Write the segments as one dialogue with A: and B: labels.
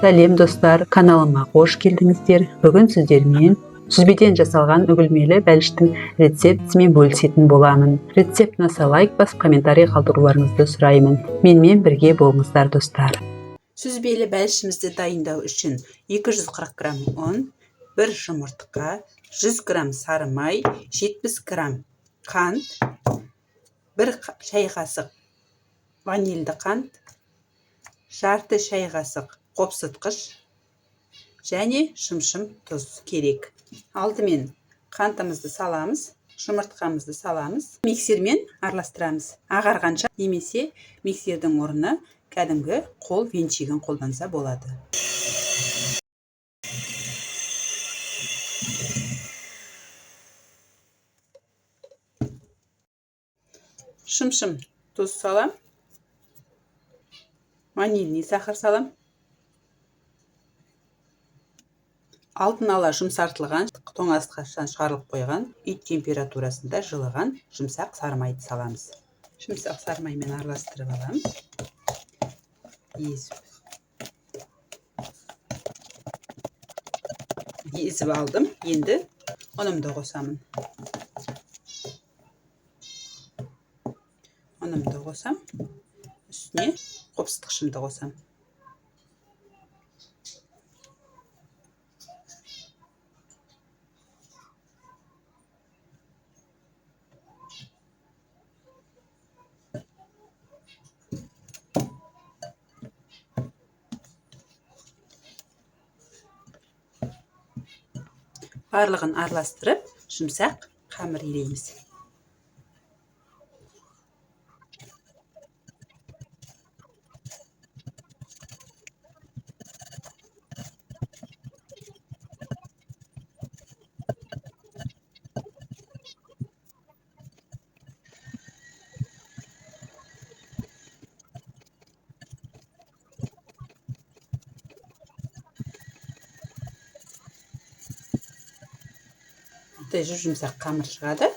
A: Сәлем достар, каналыма қош келдіңіздер. Бүгін сіздермен сүзбеден жасалған үгілмелі бәліштің рецептісімен бөлісетін боламын. Рецепт ұнаса лайк басып комментарий қалдыруларыңызды сұраймын. Менімен бірге болыңыздар достар. Сүзбелі бәлішімізді дайындау үшін 240 грамм ұн, 1 жұмыртқа, 100 грамм сары май, 70 грамм қант, 1 шай қасық ванильді қант, жарты шай қасық қопсытқыш және шымшым тұз керек. Алдымен қантымызды саламыз, жұмыртқамызды саламыз, миксермен араластырамыз. Ағарғанша немесе миксердің орнына кәдімгі қол венчигін қолданса болады. Шымшым тұз салам, ванильный сахар салам. Алдын ала жұмсартылған, тоңазытқыштан шығарылып қойған, үй температурасында жылыған жұмсақ сары майды саламыз. Жұмсақ сары маймен араластырып алам. Езіп алдым. Енді ұнымды қосамын. Ұнымды қосам. Үстіне қопсытқышымды қосам. Барлығын араластырып, жұмсақ қамыр илейміз. Жұмсақ қамыр шығады.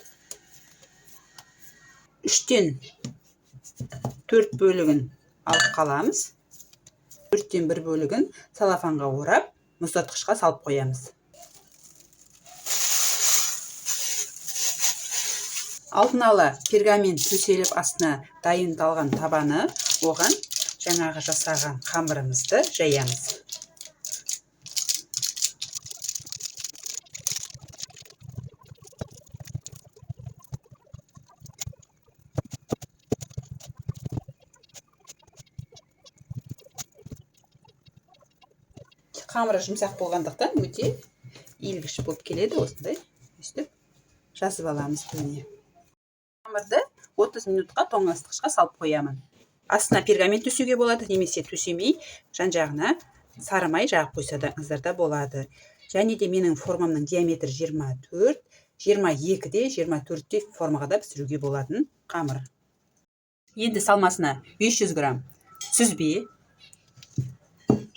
A: 3-тен 4 бөлігін алып қаламыз. 4-тен 1 бөлігін салафанға орап, мұздатқышқа салып қоямыз. Алдын ала пергамент төселіп астына дайындалған табаны, оған жаңағы жасаған қамырымызды жаямыз. Қамыры жұмсақ болғандықтан өте иілгіш болып келеді. Осындай өстіп жазып аламыз көне. Қамырды 30 минутқа тоңазытқышқа салып қоямын. Астына пергамент төсеуге болады, немесе төсемей жан-жағына сары май жағып қойсаңыздар да болады. Және де менің формамның диаметрі 24, 22-де 24-те формаға да пісіруге болатын қамыр. Енді салмасына 500 грамм сүзбе,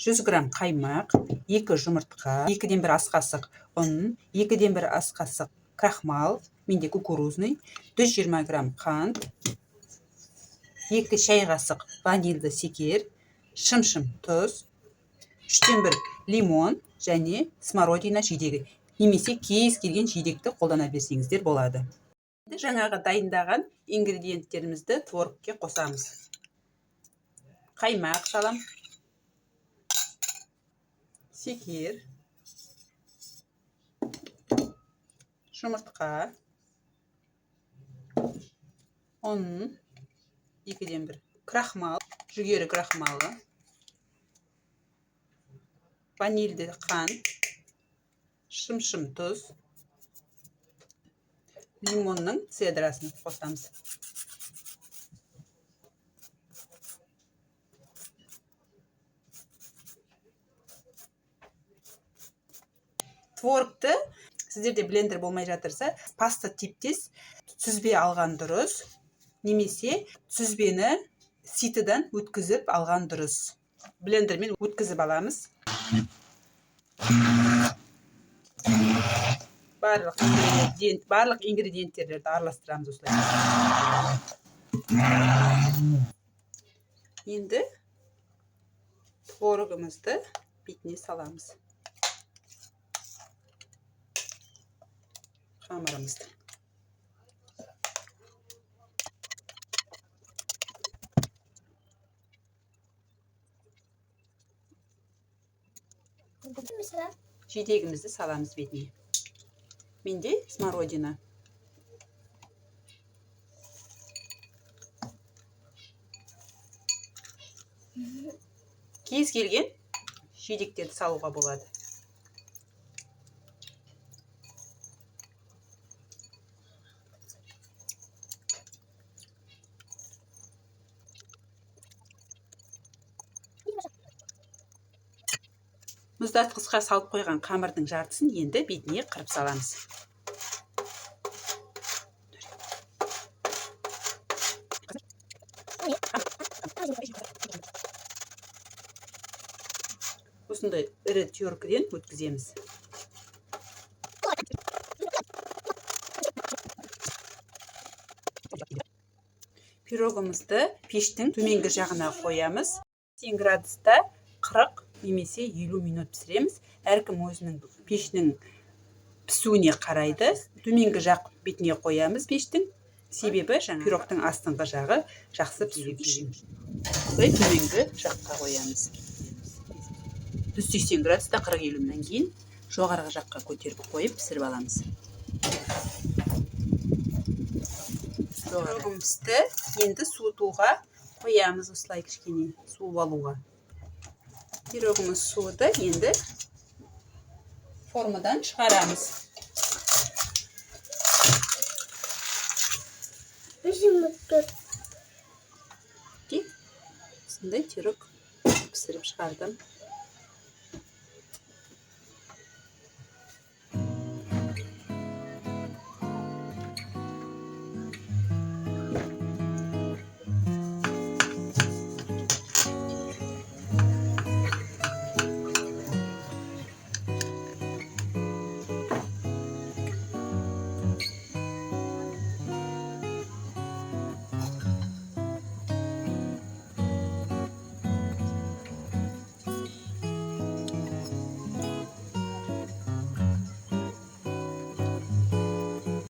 A: 100 грамм қаймақ, 2 жұмыртқа, 2-ден 1 ас қасық ұн, 2-ден 1 ас қасық крахмал, менде кукурузный, 120 грамм қант, 2 шай қасық ванильді секер, шымшым тұз, 3-тен 1 лимон және смородина жидегі, немесе кез келген жидекті қолдана берсеңіздер болады. Жаңағы дайындаған ингредиенттерімізді творогке қосамыз. Қаймақ салам, секер, жұмыртқа, ұн, 2-ден 1 крахмал, жүгері крахмалы, ванильді қант, шымшым тұз, лимонның цедрасын қосамыз. Творогты сіздерде блендер болмай жатырса, паста типтес сүзбе алған дұрыс, немесе сүзбені ситыдан өткізіп алған дұрыс. Блендермен өткізіп аламыз. Барлық ингредиенттерді араластырамыз осылай. Енді творогымызды бетіне саламыз қамырымызды. Жидегімізді саламыз бетіне. Менде смородина. Кез келген жидектерді салуға болады. Мұздатқышқа салып қойған қамырдың жартысын енді бетіне қырып саламыз. Осындай ірі теркіден өткіземіз. Пирогымызды пештің төменгі жағына қоямыз. 10 градуста 40 немесе 50 минут пісіреміз. Әркім өзінің пештің пісуіне қарайды. Төменгі жақ бетіне қоямыз пештің. Себебі пирогтың астыңғы жағы жақсы пісу үшін. Төменгі жаққа қоямыз. 180 градуста 40-50 минуттан кейін жоғарғы жаққа көтеріп қойып пісіріп аламыз. Пирогымызды енді суытуға қоямыз, осылай кішкене суып алуға. Пирогымыз суыды, енді формадан шығарамыз. Осындай пирог пісіріп шығардым.